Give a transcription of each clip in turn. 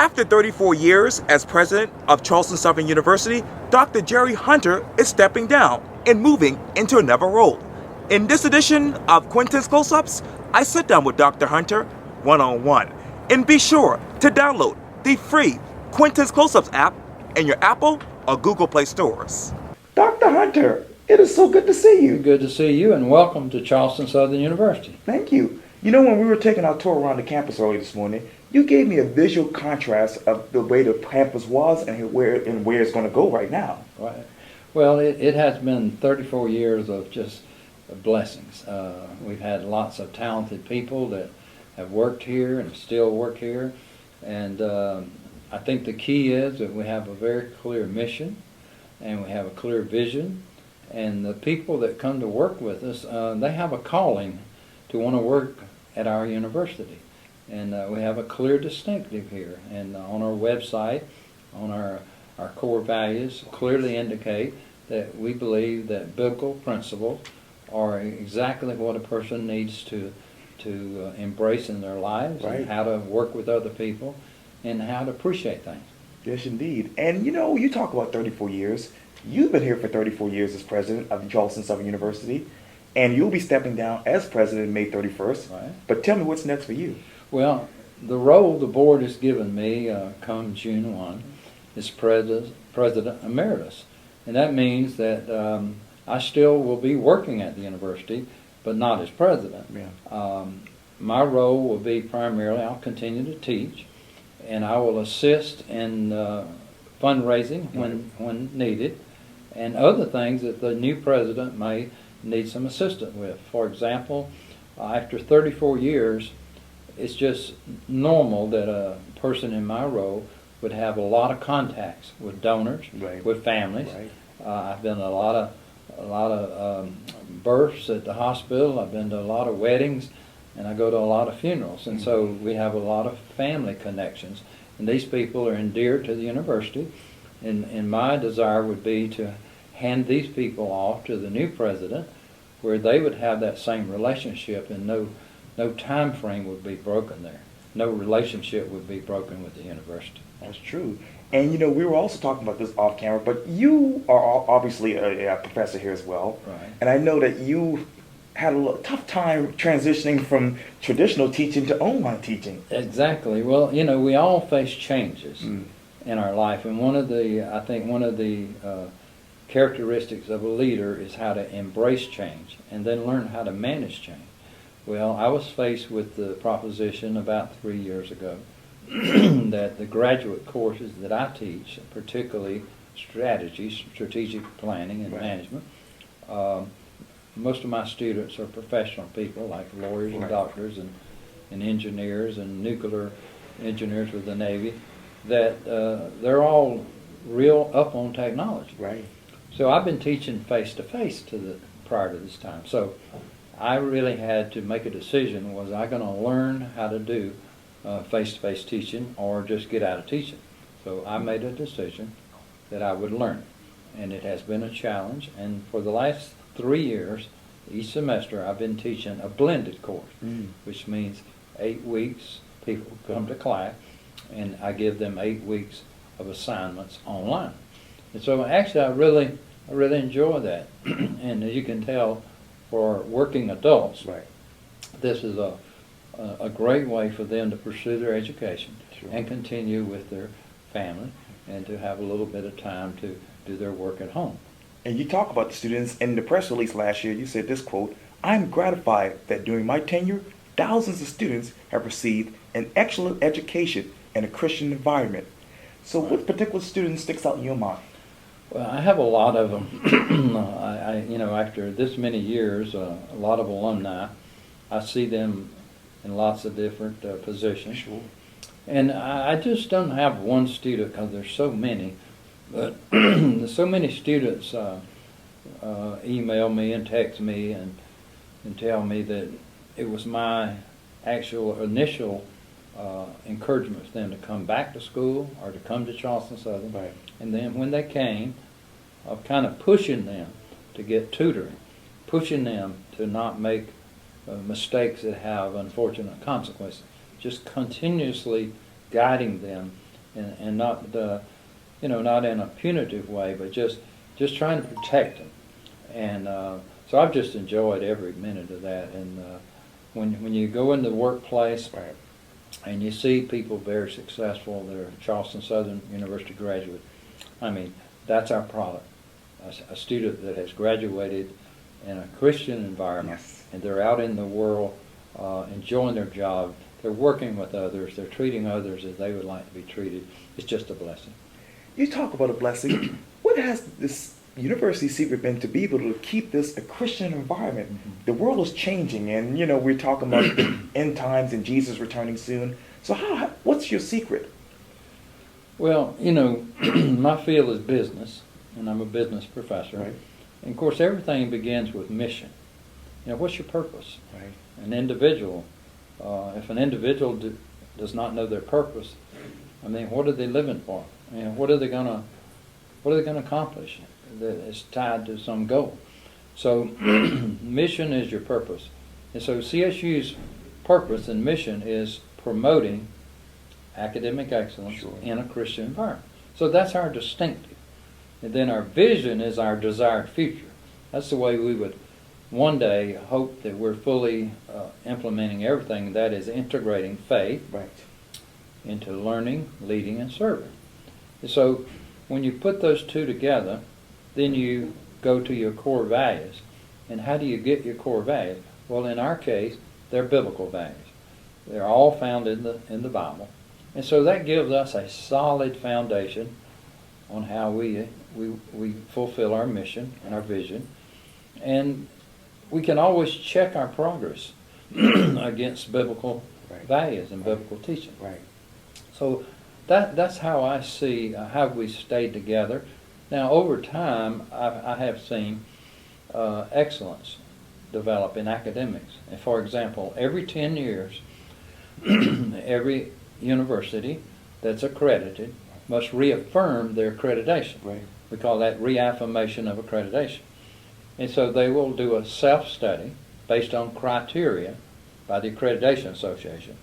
After 34 years as president of Charleston Southern University, Dr. Jairy Hunter is stepping down and moving into another role. In this edition of Quintin's Close-Ups, I sit down with Dr. Hunter one-on-one. And be sure to download the free Quintin's Close-Ups app in your Apple or Google Play stores. Dr. Hunter, it is so good to see you. Good to see you, and welcome to Charleston Southern University. Thank you. You know, when we were taking our tour around the campus early this morning, you gave me a visual contrast of the way the campus was and where it's going to go right now. Right. Well, it has been 34 years of just blessings. We've had lots of talented people that have worked here and still work here, and I think the key is that we have a very clear mission and we have a clear vision, and the people that come to work with us, they have a calling to want to work at our university. And we have a clear distinctive here. And on our website, on our core values, clearly indicate that we believe that biblical principles are exactly what a person needs to embrace in their lives, right, and how to work with other people and how to appreciate things. Yes, indeed. And you know, you talk about 34 years. You've been here for 34 years as president of Charleston Southern University, and you'll be stepping down as president May 31st. Right. But tell me what's next for you. Well, the role the board has given me come June 1 is President Emeritus. And that means that I still will be working at the university, but not as president. Yeah. My role will be primarily, I'll continue to teach, and I will assist in fundraising when needed, and other things that the new president may need some assistance with. For example, after 34 years, it's just normal that a person in my role would have a lot of contacts with donors, right, with families. Right. I've been to a lot of births at the hospital. I've been to a lot of weddings, and I go to a lot of funerals. And so we have a lot of family connections. And these people are endeared to the university. And my desire would be to hand these people off to the new president, where they would have that same relationship, and no time frame would be broken there. No relationship would be broken with the university. That's true. And you know, we were also talking about this off camera, but you are obviously a professor here as well. Right. And I know that you had a tough time transitioning from traditional teaching to online teaching. Exactly. Well, you know, we all face changes in our life, and I think one of the characteristics of a leader is how to embrace change and then learn how to manage change. Well, I was faced with the proposition about 3 years ago that the graduate courses that I teach, particularly strategic planning and right, management, most of my students are professional people like lawyers and right, doctors and engineers and nuclear engineers with the Navy, that they're all real up on technology. Right. So I've been teaching face-to-face prior to this time. So I really had to make a decision. Was I going to learn how to do face-to-face teaching or just get out of teaching? So I made a decision that I would learn it. And it has been a challenge. And for the last 3 years, each semester, I've been teaching a blended course, which means 8 weeks people come to class, and I give them 8 weeks of assignments online. And so actually I really enjoy that. And as you can tell, for working adults, right, this is a great way for them to pursue their education, sure, and continue with their family and to have a little bit of time to do their work at home. And you talk about the students. In the press release last year, you said this quote, "I'm gratified that during my tenure, thousands of students have received an excellent education in a Christian environment." So what particular student sticks out in your mind? Well, I have a lot of them. You know, after this many years, a lot of alumni, I see them in lots of different positions. Sure. And I just don't have one student because there's so many. But so many students email me and text me and tell me that it was my actual initial encouragement for them to come back to school or to come to Charleston Southern. Right. And then when they came, of kind of pushing them to get tutoring, pushing them to not make mistakes that have unfortunate consequences, just continuously guiding them and not not in a punitive way, but just trying to protect them. And so I've just enjoyed every minute of that. And when you go in the workplace Right. and you see people very successful that are Charleston Southern University graduate, I mean, that's our product. A student that has graduated in a Christian environment, Yes. and they're out in the world enjoying their job, they're working with others, they're treating others as they would like to be treated. It's just a blessing. You talk about a blessing. What has this university secret been to be able to keep this a Christian environment? The world is changing, and we're talking about the end times and Jesus returning soon. So what's your secret? Well, my field is business, and I'm a business professor. Right. And of course, everything begins with mission. What's your purpose? Right. An individual, if an individual does not know their purpose, I mean, what are they living for? What are they gonna accomplish that is tied to some goal? So, mission is your purpose, and so CSU's purpose and mission is promoting academic excellence Sure. in a Christian environment. So that's our distinctive. And then our vision is our desired future. That's the way we would one day hope that we're fully implementing everything, that is integrating faith Right. into learning, leading, and serving. So when you put those two together, then you go to your core values. And how do you get your core values? Well, in our case, they're biblical values. They're all found in the Bible. And so that gives us a solid foundation on how we fulfill our mission and our vision. And we can always check our progress against biblical Right. values and biblical teaching. Right. So that's how I see how we stayed together. Now, over time, I have seen excellence develop in academics. And for example, every 10 years, every university that's accredited must reaffirm their accreditation. Right. We call that reaffirmation of accreditation. And so they will do a self-study based on criteria by the Accreditation Association.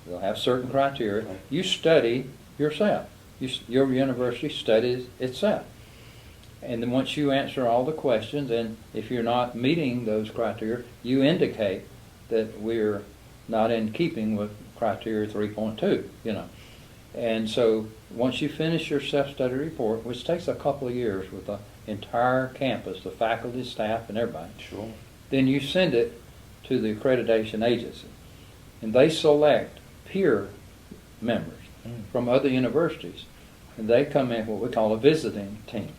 They'll have certain criteria. Right. You study yourself. Your university studies itself. And then once you answer all the questions, and if you're not meeting those criteria, you indicate that we're not in keeping with criteria 3.2, And so once you finish your self-study report, which takes a couple of years with the entire campus, the faculty, staff, and everybody, Sure. then you send it to the accreditation agency. And they select peer members from other universities. And they come in what we call a visiting team.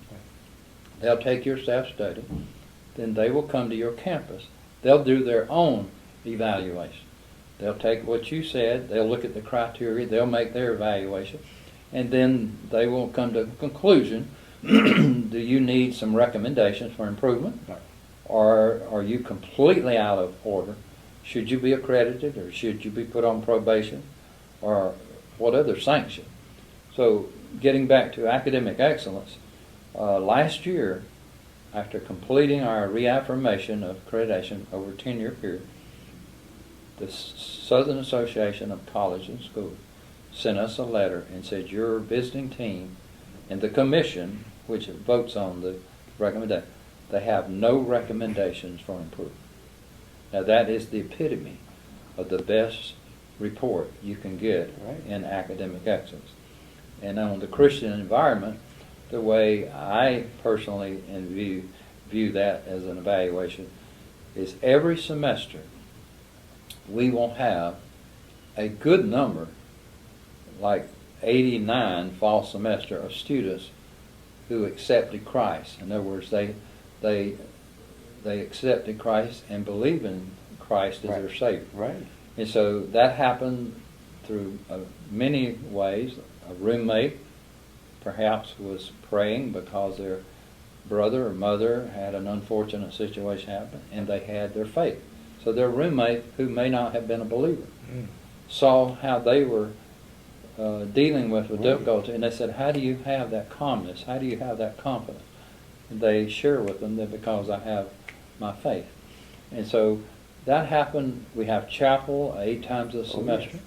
They'll take your self-study, then they will come to your campus. They'll do their own evaluation. They'll take what you said, they'll look at the criteria, they'll make their evaluation, and then they will come to a conclusion. Do you need some recommendations for improvement? Right. Or are you completely out of order? Should you be accredited, or should you be put on probation, or what other sanction? So getting back to academic excellence, last year, after completing our reaffirmation of accreditation over a 10-year period, the Southern Association of Colleges and Schools sent us a letter and said, your visiting team and the commission, which votes on the recommendation, they have no recommendations for improvement. Now that is the epitome of the best report you can get Right. in academic excellence. And on the Christian environment, the way I personally view that as an evaluation is every semester we will have a good number, like 89 fall semester, of students who accepted Christ. In other words, they accepted Christ and believe in Christ as Right. their Savior. Right. And so that happened through many ways. A roommate perhaps was praying because their brother or mother had an unfortunate situation happen, and they had their faith. So their roommate, who may not have been a believer, saw how they were dealing with difficulty, and they said, how do you have that calmness? How do you have that confidence? And they share with them that because I have my faith. And so that happened. We have chapel 8 times a semester,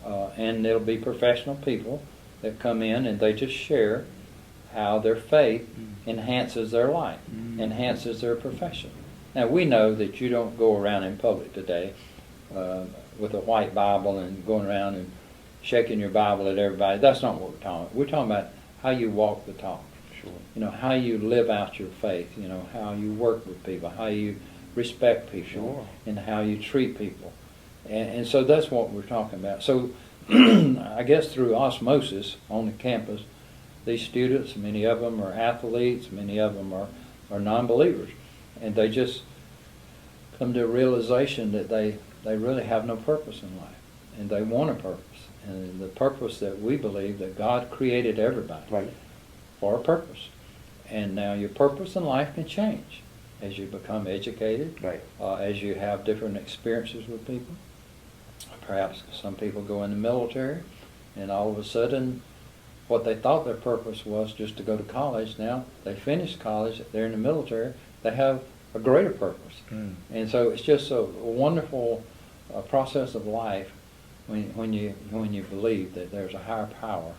and it'll be professional people that come in and they just share how their faith enhances their life, enhances their profession. Now, we know that you don't go around in public today with a white Bible and going around and shaking your Bible at everybody. That's not what we're talking about. We're talking about how you walk the talk. Sure. You know, how you live out your faith, you know, how you work with people, how you respect people, Sure. and how you treat people. And so that's what we're talking about. So I guess through osmosis on the campus, these students, many of them are athletes, many of them are non-believers, and they just come to a realization that they really have no purpose in life, and they want a purpose. And the purpose that we believe that God created everybody Right. for a purpose. And now your purpose in life can change as you become educated, Right. as you have different experiences with people. Perhaps some people go in the military, and all of a sudden what they thought their purpose was just to go to college, now they finish college, they're in the military, they have a greater purpose. And so it's just a wonderful process of life when you believe that there's a higher power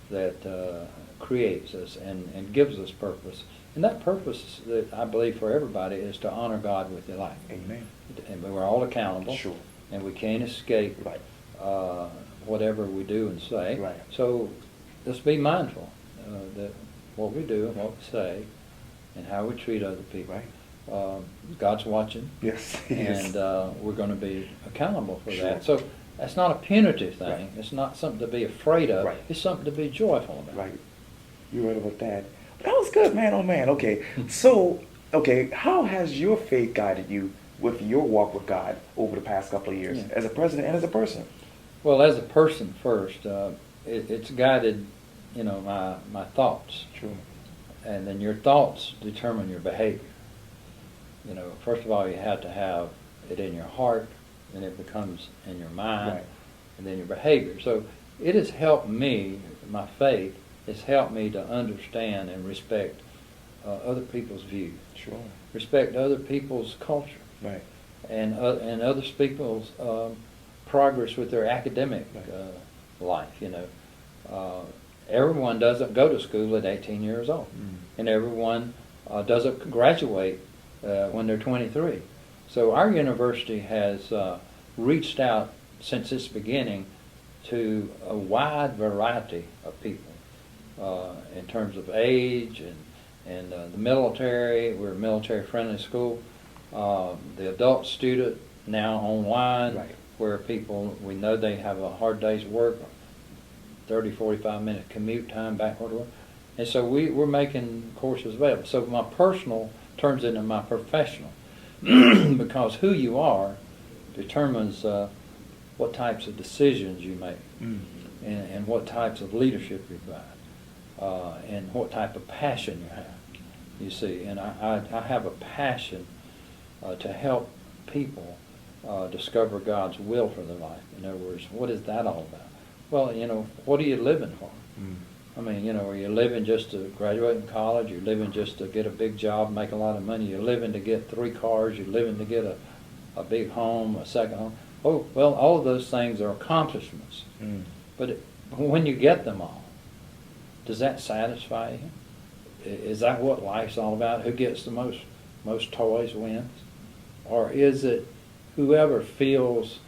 that creates us and gives us purpose. And that purpose that I believe for everybody is to honor God with your life. Amen. And we're all accountable. Sure. And we can't escape Right. whatever we do and say. Right. So let's be mindful that what we do and what we say and how we treat other people. Right. God's watching. Yes. And we're going to be accountable for Sure. that. So that's not a punitive thing. Right. It's not something to be afraid of. Right. It's something to be joyful about. Right. You're right about that. But that was good, man. Oh, man. Okay. So, okay, how has your faith guided you with your walk with God over the past couple of years, Yeah. as a president and as a person? Well, as a person first, it's guided, you know, my thoughts. True. And then your thoughts determine your behavior. You know, first of all, you have to have it in your heart, then it becomes in your mind, Right. and then your behavior. So it has helped me, my faith, has helped me to understand and respect other people's views, Sure. respect other people's culture, Right. and other people's progress with their academic Right. life. You know, everyone doesn't go to school at 18 years old, and everyone doesn't graduate when they're 23. So our university has reached out since its beginning to a wide variety of people in terms of age and the military. We're a military-friendly school. The adult student now online, Right. where people, we know they have a hard day's work, 30, 45-minute commute time backward work. And so we're making courses available. So my personal turns into my professional because who you are determines what types of decisions you make and what types of leadership you provide and what type of passion you have, you see. And I have a passion to help people discover God's will for their life. In other words, what is that all about? Well, you know, what are you living for? I mean, you know, are you living just to graduate in college? You're living just to get a big job, make a lot of money. You're living to get 3 cars. You're living to get a big home, a second home. Oh, well, all of those things are accomplishments. But when you get them all, does that satisfy you? Is that what life's all about? Who gets the most toys wins? Or is it whoever feels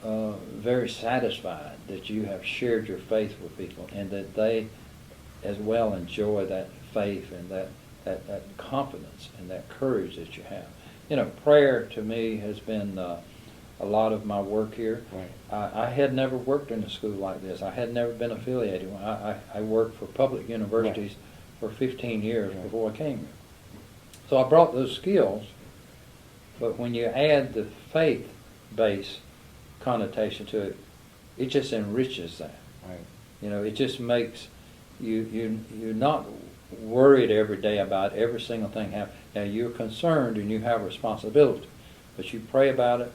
very satisfied that you have shared your faith with people and that they as well enjoy that faith and that confidence and that courage that you have? You know, prayer to me has been a lot of my work here. Right. I had never worked in a school like this. I had never been affiliated. I worked for public universities for 15 years before I came here. So I brought those skills, but when you add the faith-based connotation to it, it just enriches that. Right. You know, it just makes you're not worried every day about every single thing happening. Now you're concerned and you have responsibility, but you pray about it.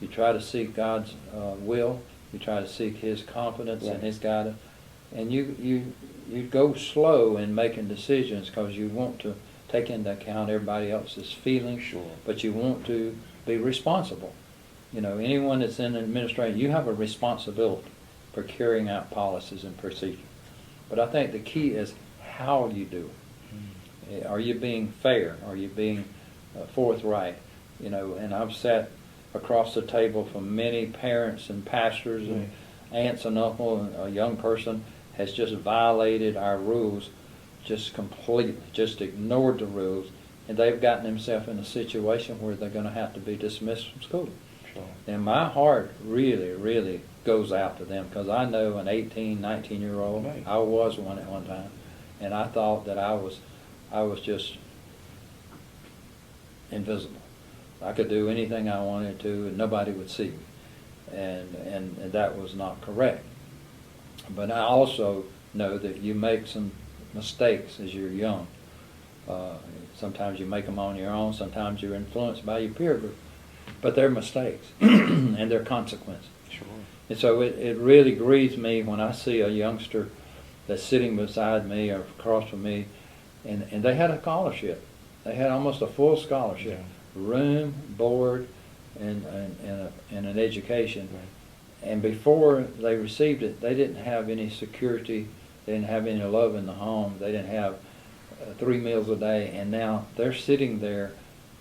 You try to seek God's will. You try to seek His confidence and His guidance, and you go slow in making decisions because you want to take into account everybody else's feelings. Sure. But you want to be responsible. You know, anyone that's in administration, you have a responsibility for carrying out policies and procedures. But I think the key is how you do it. Are you being fair? Are you being forthright? You know, and I've sat across the table from many parents and pastors and aunts and uncles, and a young person has just violated our rules just completely, just ignored the rules, and they've gotten themselves in a situation where they're going to have to be dismissed from school. Sure. And my heart really, really goes out to them, because I know an 18, 19-year-old, Right. I was one at one time, and I thought that I was just invisible. I could do anything I wanted to, and nobody would see me, and that was not correct. But I also know that you make some mistakes as you're young. Sometimes you make them on your own. Sometimes you're influenced by your peer group. But they're mistakes, and they're consequences. Sure. And so it really grieves me when I see a youngster that's sitting beside me or across from me, and they had a scholarship. They had almost a full scholarship, room, board, and an education. Right. And before they received it, they didn't have any security. They didn't have any love in the home. They didn't have 3 meals a day. And now they're sitting there,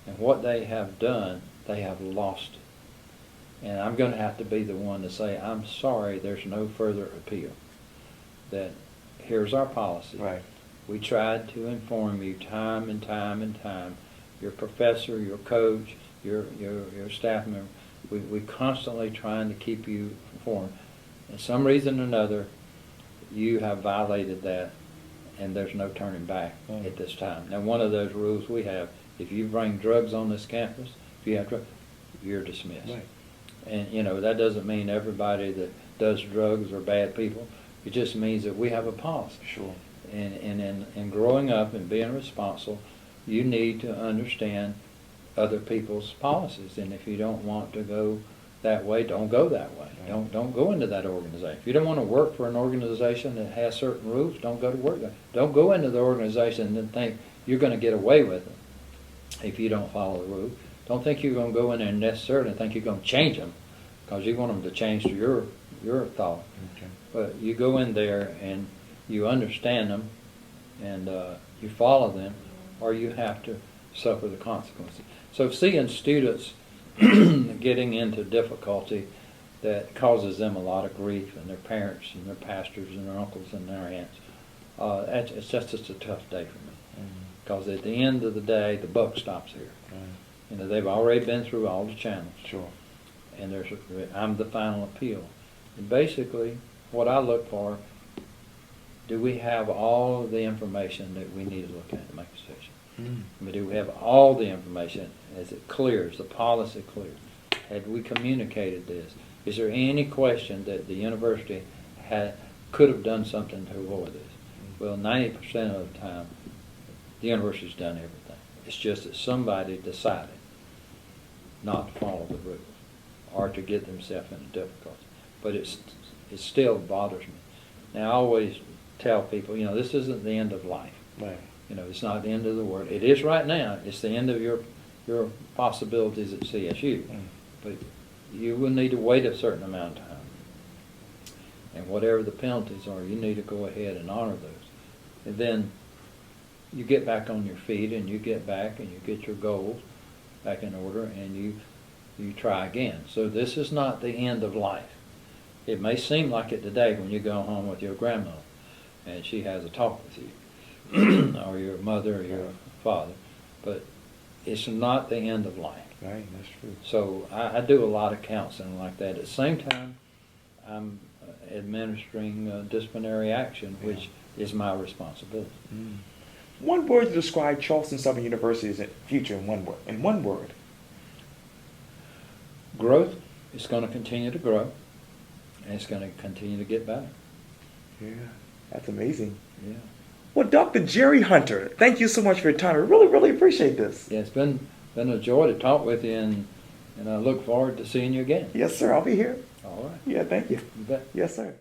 and what they have done, they have lost it. And I'm going to have to be the one to say, I'm sorry, there's no further appeal. That here's our policy. Right. We tried to inform you time and time and time, your professor, your coach, your staff member. We constantly trying to keep you informed. For some reason or another, you have violated that, and there's no turning back at this time. Now, one of those rules we have, if you bring drugs on this campus, if you have drugs, you're dismissed. Right. And, you know, that doesn't mean everybody that does drugs are bad people. It just means that we have a policy. Sure. And in growing up and being responsible, you need to understand other people's policies. And if you don't want to go that way, don't go that way. Right. Don't go into that organization. If you don't want to work for an organization that has certain rules, don't go to work there. Don't go into the organization and think you're going to get away with it if you don't follow the rules. Don't think you're going to go in there and necessarily think you're going to change them, because you want them to change to your thought. Okay. But you go in there and you understand them, and you follow them, or you have to suffer the consequences. So seeing students getting into difficulty that causes them a lot of grief, and their parents and their pastors and their uncles and their aunts, it's just a tough day for me. Because at the end of the day, the buck stops here. Right. You know, they've already been through all the channels. Sure. And I'm the final appeal. And basically, what I look for, do we have all of the information that we need to look at to make a decision? I mean, do we have all the information as it clears, the policy clears? Had we communicated this? Is there any question that the university could have done something to avoid this? Well, 90% of the time, the university's done everything. It's just that somebody decided not to follow the rules or to get themselves into difficulty. But it still bothers me. Now, I always tell people, you know, this isn't the end of life. Right. You know, it's not the end of the world. It is right now. It's the end of your possibilities at CSU. But you will need to wait a certain amount of time. And whatever the penalties are, you need to go ahead and honor those. And then you get back on your feet, and you get back and you get your goals back in order, and you try again. So this is not the end of life. It may seem like it today when you go home with your grandmother and she has a talk with you, or your mother or your father, but it's not the end of life. Right, that's true. So I do a lot of counseling like that. At the same time, I'm administering disciplinary action, which is my responsibility. One word to describe Charleston Southern University's future in one word. In one word. Growth is going to continue to grow, and it's going to continue to get better. Yeah, that's amazing. Yeah. Well, Dr. Jairy Hunter, thank you so much for your time. I really, really appreciate this. Yeah, it's been a joy to talk with you, and I look forward to seeing you again. Yes, sir. I'll be here. All right. Yeah, thank you. You bet. Yes, sir.